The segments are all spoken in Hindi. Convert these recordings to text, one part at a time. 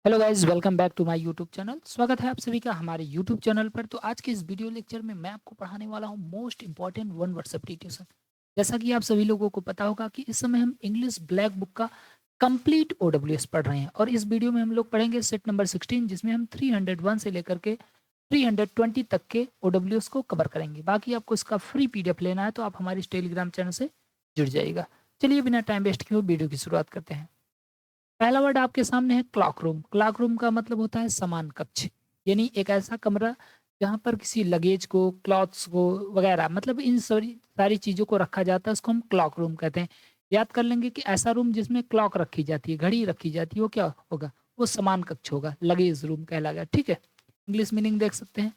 Hello guys, welcome back to my YouTube channel. स्वागत है आप सभी का हमारे यूट्यूब चैनल पर। तो आज के इस वीडियो लेक्चर में मैं आपको पढ़ाने वाला हूं most important one word substitution. जैसा कि आप सभी लोगों को पता होगा कि इस समय हम इंग्लिश ब्लैक बुक का कंप्लीट ओडब्ल्यूएस पढ़ रहे हैं और इस वीडियो में हम लोग पढ़ेंगे सेट नंबर 16, जिसमें हम 301 से लेकर के 320 तक के ओडब्ल्यूएस को कवर करेंगे। बाकी आपको इसका फ्री पीडीएफ लेना है तो आप हमारे इस टेलीग्राम चैनल से जुड़ जाइएगा। चलिए बिना टाइम वेस्ट किए वीडियो की शुरुआत करते हैं। पहला वर्ड आपके सामने है क्लॉक रूम। क्लॉक रूम का मतलब होता है समान कक्ष, यानी एक ऐसा कमरा जहाँ पर किसी लगेज को, क्लॉथ्स को वगैरह, मतलब इन सारी सारी चीज़ों को रखा जाता है, उसको हम क्लॉक रूम कहते हैं। याद कर लेंगे कि ऐसा रूम जिसमें क्लॉक रखी जाती है, घड़ी रखी जाती है, वो क्या होगा? वो समान कक्ष होगा, लगेज रूम कहलाएगा। ठीक है, इंग्लिश मीनिंग देख सकते हैं।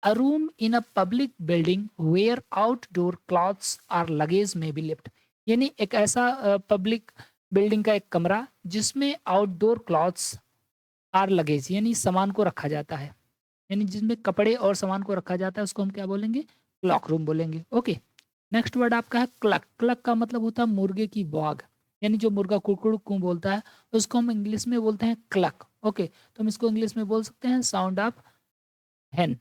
A room in a public building where outdoor clothes or luggage may be left, यानी एक ऐसा पब्लिक बिल्डिंग का एक कमरा जिसमें आउटडोर क्लॉथ्स आर लगेज, यानी सामान को रखा जाता है, यानी जिसमें कपड़े और सामान को रखा जाता है, उसको हम क्या बोलेंगे? क्लॉक रूम बोलेंगे। ओके, नेक्स्ट वर्ड आपका है क्लक। क्लक का मतलब होता है मुर्गे की वाग, यानी जो मुर्गा कुड़कुड़ कू बोलता है उसको हम इंग्लिश में बोलते हैं क्लक। ओके, तो हम इसको इंग्लिश में बोल सकते हैं साउंड ऑफ हेन।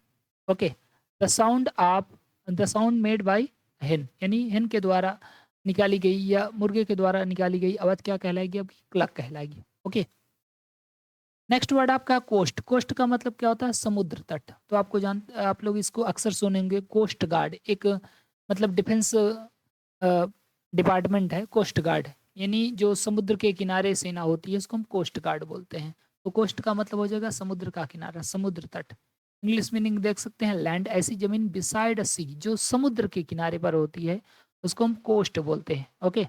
Okay, the sound of the sound made by हेन, यानी हेन के द्वारा निकाली गई या मुर्गे के द्वारा निकाली गई आवाज क्या कहलाएगी? आपकी क्लक कहलाएगी। ओके, नेक्स्ट वर्ड आपका कोस्ट। कोस्ट का मतलब क्या होता है? समुद्र तट। तो आप लोग इसको अक्सर सुनेंगे, कोस्ट गार्ड एक मतलब डिफेंस डिपार्टमेंट है कोस्ट गार्ड, यानी जो समुद्र के किनारे सेना होती है उसको हम कोस्ट गार्ड बोलते हैं। तो कोस्ट का मतलब हो जाएगा समुद्र का किनारा, समुद्र तट। इंग्लिश मीनिंग देख सकते हैं लैंड, ऐसी जमीन बिसाइड अ सी जो समुद्र के किनारे पर होती है उसको हम कोस्ट बोलते हैं। ओके,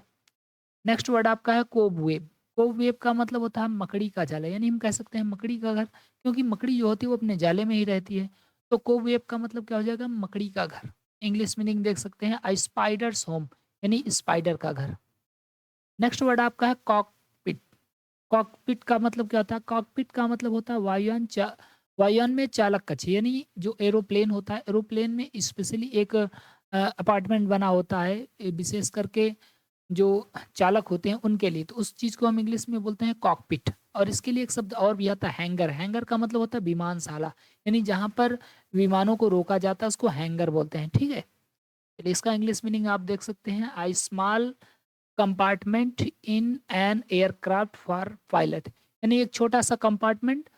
नेक्स्ट वर्ड आपका है कोबवेब। कोबवेब का मतलब होता है मकड़ी का जाला, यानी हम कह सकते हैं मकड़ी का घर, क्योंकि मकड़ी जो होती है वो अपने जाले में ही रहती है। तो कोबवेब का मतलब क्या हो जाएगा? मकड़ी का घर। इंग्लिश मीनिंग देख सकते हैं आई स्पाइडर्स होम, यानी स्पाइडर का घर। नेक्स्ट वर्ड आपका है कॉकपिट। कॉकपिट का मतलब क्या होता है? कॉकपिट का मतलब होता है वायुयान में चालक कक्ष, यानी जो एरोप्लेन होता है, एरोप्लेन में स्पेशली एक अपार्टमेंट बना होता है, विशेष करके जो चालक होते हैं उनके लिए, तो उस चीज़ को हम इंग्लिश में बोलते हैं कॉकपिट। और इसके लिए एक शब्द और भी आता है हैंगर। हैंगर का मतलब होता है विमानशाला, यानी जहाँ पर विमानों को रोका जाता है उसको हैंगर बोलते हैं। ठीक है, चलिए इसका इंग्लिश मीनिंग आप देख सकते हैं आई small compartment in an aircraft for pilot, यानी एक छोटा सा कंपार्टमेंट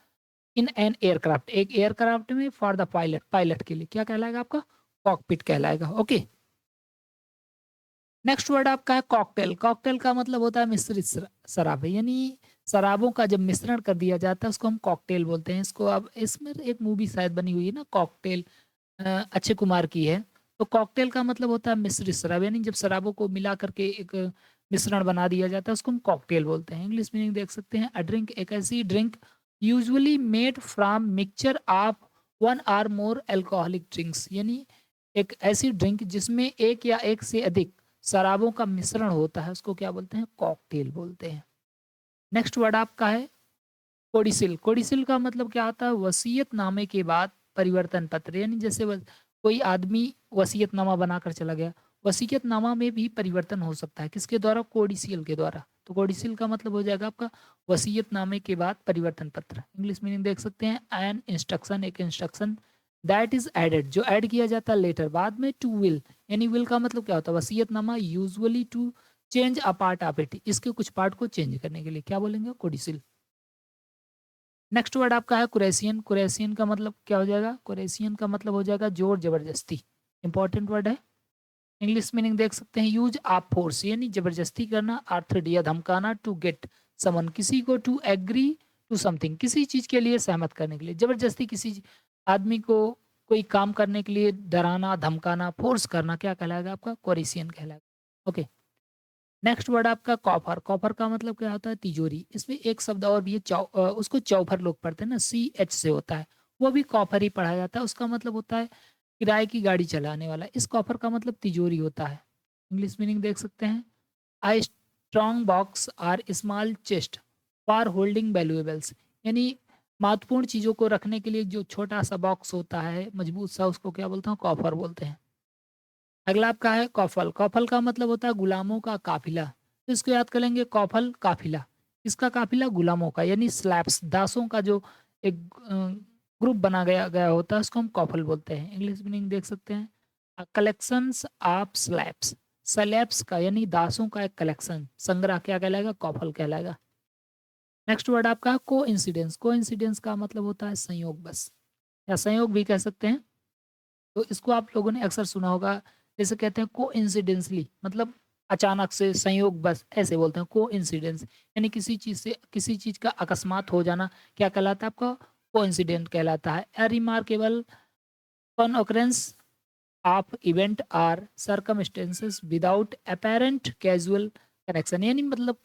इन एन एयरक्राफ्ट, एक एयरक्राफ्ट में फॉर द पायलट, पायलट के लिए क्या कहलाएगा? आपका कॉकपिट कहलाएगा। ओके, नेक्स्ट वर्ड आपका है कॉकटेल। कॉकटेल का मतलब होता है मिश्रित शराब, यानी शराबों का जब मिश्रण कर दिया जाता है उसको हम कॉकटेल बोलते हैं। इसको अब इसमें एक मूवी शायद बनी हुई है ना, कॉकटेल, अक्षय कुमार की है। तो कॉकटेल का मतलब होता है मिश्रित शराब, यानी जब शराबों को मिला करके एक मिश्रण बना दिया जाता है उसको हम कॉकटेल बोलते हैं। इंग्लिश मीनिंग देख सकते हैं अ ड्रिंक, एक ऐसी drink usually made from mixture of one or more alcoholic drinks, यानी एक ऐसी ड्रिंक जिसमें एक या एक से अधिक शराबों का मिश्रण होता है उसको क्या बोलते हैं? कॉकटेल बोलते हैं। नेक्स्ट वर्ड आपका है कोडिसिल। कोडिसिल का मतलब क्या आता है? वसीयतनामे के बाद परिवर्तन पत्र, यानी जैसे कोई आदमी वसीयतनामा बनाकर चला गया, वसीयतनामा में भी परिवर्तन हो सकता है, किसके द्वारा? कोडिसिल के द्वारा। तो कोडिसिल का मतलब हो जाएगा आपका वसीयतनामे के बाद परिवर्तन पत्र। इंग्लिश मीनिंग देख सकते हैं एन इंस्ट्रक्शन, एक इंस्ट्रक्शन दैट इज एडेड, जो ऐड किया जाता है लेटर बाद में, टू विल, यानी विल का मतलब क्या होता है? वसीयतनामा usually to change a part of it, इसके कुछ पार्ट को चेंज करने के लिए क्या बोलेंगे? कोडिसिल। नेक्स्ट वर्ड आपका है कुरैशियन। कुरैशियन का मतलब क्या हो जाएगा? कुरैशियन का मतलब हो जाएगा जोर जबरदस्ती। इंपॉर्टेंट वर्ड है। इंग्लिश मीनिंग देख सकते हैं यूज ऑफ फोर्स, यानी जबरदस्ती करना, अर्थ या धमकाना, टू गेट समन, किसी को, टू एग्री टू समथिंग, किसी चीज के लिए सहमत करने के लिए, जबरदस्ती किसी आदमी को कोई काम करने के लिए डराना, धमकाना, फोर्स करना क्या कहलाएगा? आपका कोरिशियन कहलाएगा। ओके, नेक्स्ट वर्ड आपका कॉफर। कॉफर का मतलब क्या होता है? तिजोरी। इसमें एक शब्द और भी है उसको चौफर लोग पढ़ते हैं ना, सी एच से होता है, वो भी कॉफर ही पढ़ा जाता है। उसका मतलब होता है किराए की गाड़ी चलाने वाला। इस कॉफर का मतलब तिजोरी होता है। इंग्लिश मीनिंग देख सकते हैं I strong box or small chest for holding valuables, यानी महत्वपूर्ण चीजों को रखने के लिए जो छोटा सा बॉक्स होता है मजबूत सा, उसको क्या बोलते हैं? कॉफर बोलते हैं। अगला आपका है कौफल। कौफल का मतलब होता है गुलामों का काफिला। तो इसको याद कर लेंगे, कौफल काफिला। इसका काफिला गुलामों का यानी स्लैब्स दासों का जो एक ग्रुप बना गया गया होता है उसको हम कॉफल बोलते हैं। इंग्लिश मीनिंग देख सकते हैं कलेक्शंस ऑफ स्लैब्स, स्लैब्स का यानी दासों का एक कलेक्शन संग्रह क्या कहलाएगा, कॉफल कहलाएगा। नेक्स्ट वर्ड आपका को इंसिडेंस, को इंसिडेंस का मतलब होता है संयोग बस या संयोग भी कह सकते हैं। तो इसको आप लोगों ने अक्सर सुना होगा, जैसे कहते हैं को इंसिडेंसली मतलब अचानक से, संयोग बस ऐसे बोलते हैं को इंसिडेंस, यानी किसी चीज से किसी चीज का अकस्मात हो जाना क्या कहलाता है आपका, को इंसिडेंट कहलाता है। A remarkable concurrence of event or circumstances without apparent casual connection, यानी मतलब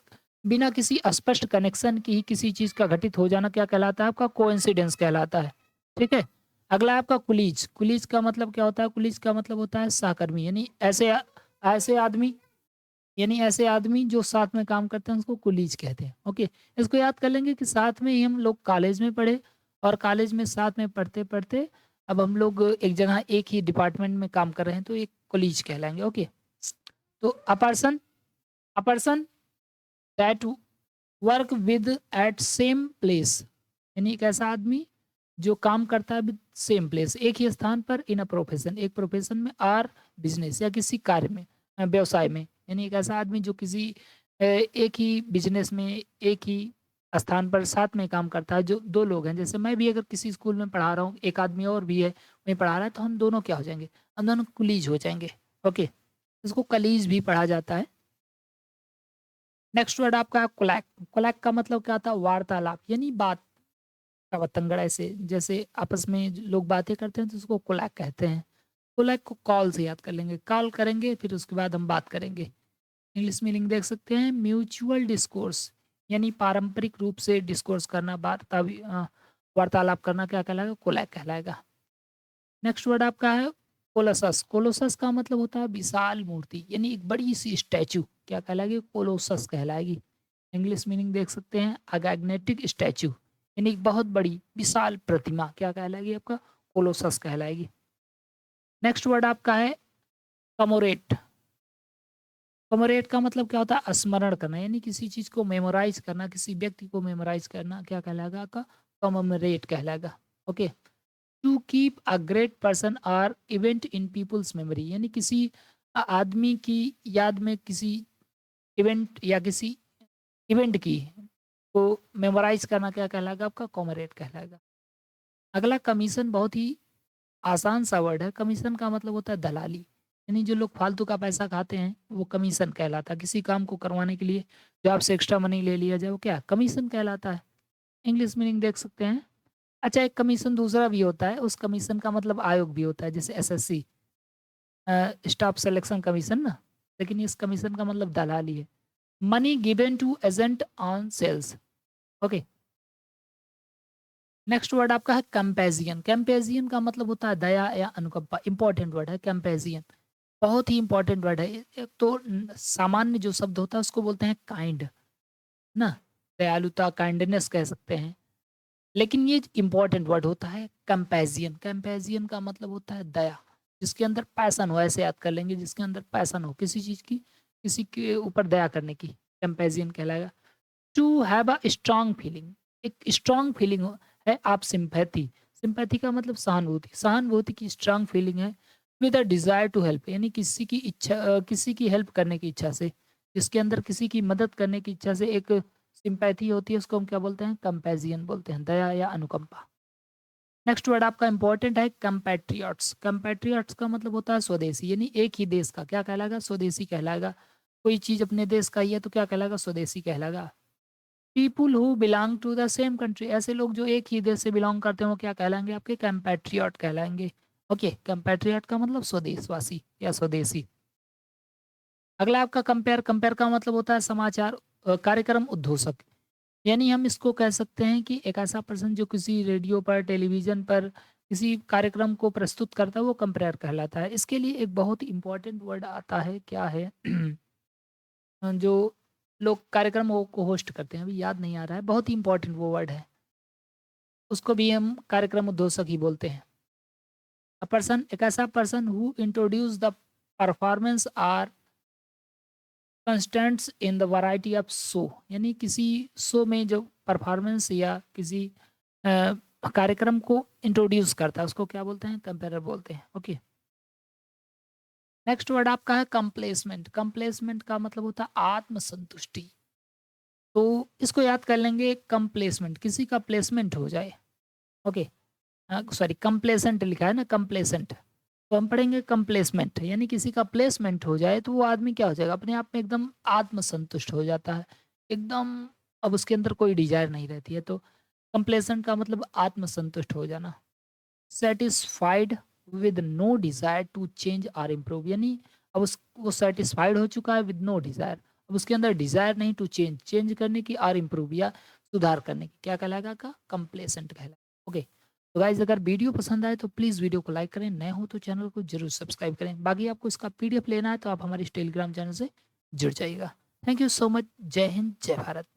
बिना किसी स्पष्ट कनेक्शन की ही किसी चीज का घटित हो जाना क्या कहलाता है आपका, कोइंसिडेंस कहलाता है। ठीक है। अगला है आपका कुलीज, कुलीज का मतलब क्या होता है, कुलीज का मतलब होता है सहकर्मी, यानी ऐसे ऐसे आदमी, यानी ऐसे आदमी जो साथ में काम करते हैं उसको कुलीज कहते हैं। ओके, इसको याद कर लेंगे कि साथ में ही हम लोग कॉलेज में पढ़े और कॉलेज में साथ में पढ़ते पढ़ते अब हम लोग एक जगह एक ही डिपार्टमेंट में काम कर रहे हैं तो एक कुलीज कहलाएंगे। ओके, तो a person that work with at same place, यानी एक ऐसा आदमी जो काम करता है विद सेम प्लेस, एक ही स्थान पर, इन अ प्रोफेशन, एक प्रोफेशन में, आर बिजनेस या किसी कार्य में, व्यवसाय में, यानी एक ऐसा आदमी जो किसी एक ही बिजनेस में एक ही स्थान पर साथ में काम करता है। जो दो लोग हैं, जैसे मैं भी अगर किसी स्कूल में पढ़ा रहा हूँ, एक आदमी और भी है वहीं पढ़ा रहा है, तो हम दोनों क्या हो जाएंगे, हम दोनों कुलीज हो जाएंगे। ओके, इसको कलीज भी पढ़ा जाता है। नेक्स्ट वर्ड आपका कोलैक, कोलैक का मतलब क्या था, वार्तालाप, यानी बात का बतंगड़, ऐसे जैसे आपस में लोग बातें करते हैं तो उसको कोलैक कहते हैं। कोलैक को कॉल से याद कर लेंगे, कॉल करेंगे फिर उसके बाद हम बात करेंगे। इंग्लिश मीनिंग देख सकते हैं म्यूचुअल डिस्कोर्स, यानी पारंपरिक रूप से डिस्कोर्स करना, वार्तालाप करना क्या कहलाएगा, कोलैक कहलाएगा। नेक्स्ट वर्ड आपका है कोलोसस, कोलोसस का मतलब होता है विशाल मूर्ति, यानी एक बड़ी सी स्टैचू क्या कहलाएगी, कोलोसस कहलाएगी। इंग्लिश मीनिंग देख सकते हैं अगैग्नेटिक स्टैचू, यानी एक बहुत बड़ी विशाल प्रतिमा क्या कहलाएगी आपका, कोलोसस कहलाएगी। नेक्स्ट वर्ड आपका है कमोरेट, कमोरेट का मतलब क्या होता है स्मरण करना, यानी किसी चीज को मेमोराइज करना, किसी व्यक्ति को मेमोराइज करना क्या कहलाएगा आपका, कमोमरेट कहलाएगा। Okay, to keep a great person or event in people's memory, यानी किसी आदमी की याद में किसी इवेंट या किसी इवेंट की को मेमोराइज करना क्या कहलाएगा आपका, कॉमरेड कहलाएगा। अगला कमीशन, बहुत ही आसान सा वर्ड है। कमीशन का मतलब होता है दलाली, यानी जो लोग फालतू का पैसा खाते हैं वो कमीशन कहलाता है। किसी काम को करवाने के लिए जो आपसे एक्स्ट्रा मनी ले लिया जाए वो क्या, कमीशन कहलाता है। इंग्लिश मीनिंग देख सकते हैं। अच्छा, एक कमीशन दूसरा भी होता है, उस कमीशन का मतलब आयोग भी होता है, जैसे एसएससी स्टाफ सिलेक्शन कमीशन ना, लेकिन इस कमीशन का मतलब दलाली है। Money given to agent on sales. Okay, next word आपका है कंपेजियन, कंपेजियन का मतलब होता है दया या अनुकंपा, इंपॉर्टेंट वर्ड है कंपेजियन, बहुत ही इंपॉर्टेंट वर्ड है। एक तो सामान्य जो शब्द होता है उसको बोलते हैं काइंड ना, दयालुता, काइंडनेस कह सकते हैं, लेकिन ये इंपॉर्टेंट वर्ड होता है कंपेजियन, कंपेजियन का मतलब होता है दया, जिसके अंदर पैसन हो, ऐसे याद कर लेंगे, जिसके अंदर पैसन हो किसी चीज की, किसी के ऊपर दया करने की, कंपेजियन कहलाएगा। To have a strong feeling, एक स्ट्रांग फीलिंग है आप सिंपैथी, सिंपैथी का मतलब सहानुभूति, सहानुभूति की स्ट्रांग फीलिंग है। With a desire to help, यानी किसी की इच्छा किसी की हेल्प करने की इच्छा से, जिसके अंदर किसी की मदद करने की इच्छा से एक सिंपैथी होती है, उसको हम क्या बोलते हैं, कंपेजियन बोलते हैं, दया या अनुकंपा। नेक्स्ट वर्ड आपका इंपॉर्टेंट है कंपैट्रियट्स, कंपैट्रियट्स का मतलब होता है स्वदेशी, यानी एक ही देश का क्या कहलाएगा, स्वदेशी कहलाएगा। कोई चीज अपने देश का ही है तो क्या कहलाएगा, स्वदेशी कहलाएगा। People who belong to the same country, ऐसे लोग जो एक ही देश से बिलोंग करते हैं वो क्या कहलाएंगे आपके, कंपैट्रियट कहलाएंगे। ओके, कंपैट्रियट का मतलब स्वदेशवासी या स्वदेशी। अगला आपका कंपेयर, कंपेयर का मतलब होता है समाचार कार्यक्रम उद्घोषक, यानी हम इसको कह सकते हैं कि एक ऐसा पर्सन जो किसी रेडियो पर, टेलीविजन पर किसी कार्यक्रम को प्रस्तुत करता है वो कंपेयर कहलाता है। इसके लिए एक बहुत इंपॉर्टेंट वर्ड आता है, क्या है जो लोग कार्यक्रमों को होस्ट करते हैं, अभी याद नहीं आ रहा है, बहुत ही इंपॉर्टेंट वो वर्ड है, उसको भी हम कार्यक्रम उद्घोषक ही बोलते हैं। अ पर्सन, एक ऐसा person who introduce the performance or contestants in the variety of show, यानी किसी शो में जो परफॉर्मेंस या किसी कार्यक्रम को इंट्रोड्यूस करता है उसको क्या बोलते हैं, कंपेरर बोलते हैं। ओके, नेक्स्ट वर्ड आपका है कंप्लेसमेंट। कंप्लेसमेंट का मतलब होता है आत्मसंतुष्टि। तो इसको याद कर लेंगे, कंप्लेसमेंट किसी का प्लेसमेंट हो जाए। ओके, सॉरी कंप्लेसेंट लिखा है ना, कंप्लेसेंट, तो हम पढ़ेंगे कंप्लेसमेंट, यानी किसी का प्लेसमेंट हो जाए तो वो आदमी क्या हो जाएगा, अपने आप में एकदम आत्मसंतुष्ट हो जाता है एकदम, अब उसके अंदर कोई डिजायर नहीं रहती है। तो कंप्लेसेंट का मतलब आत्मसंतुष्ट हो जाना। Satisfied with no desire to change और इम्प्रूव, यानी अब वो सेटिस्फाइड हो चुका है विद नो डिजायर, अब उसके अंदर डिजायर नहीं टू चेंज करने की और इम्प्रूव या सुधार करने की, क्या कहलाएगा का, कंप्लेसेंट कहलाएगा। ओके, तो गाइज अगर वीडियो पसंद आए तो प्लीज़ वीडियो को लाइक करें, नए हो तो चैनल को जरूर सब्सक्राइब करें। बाकी आपको इसका पीडीएफ लेना है तो आप हमारे टेलीग्राम चैनल से जुड़ जाइएगा। Thank you so much. जय हिंद, जय भारत।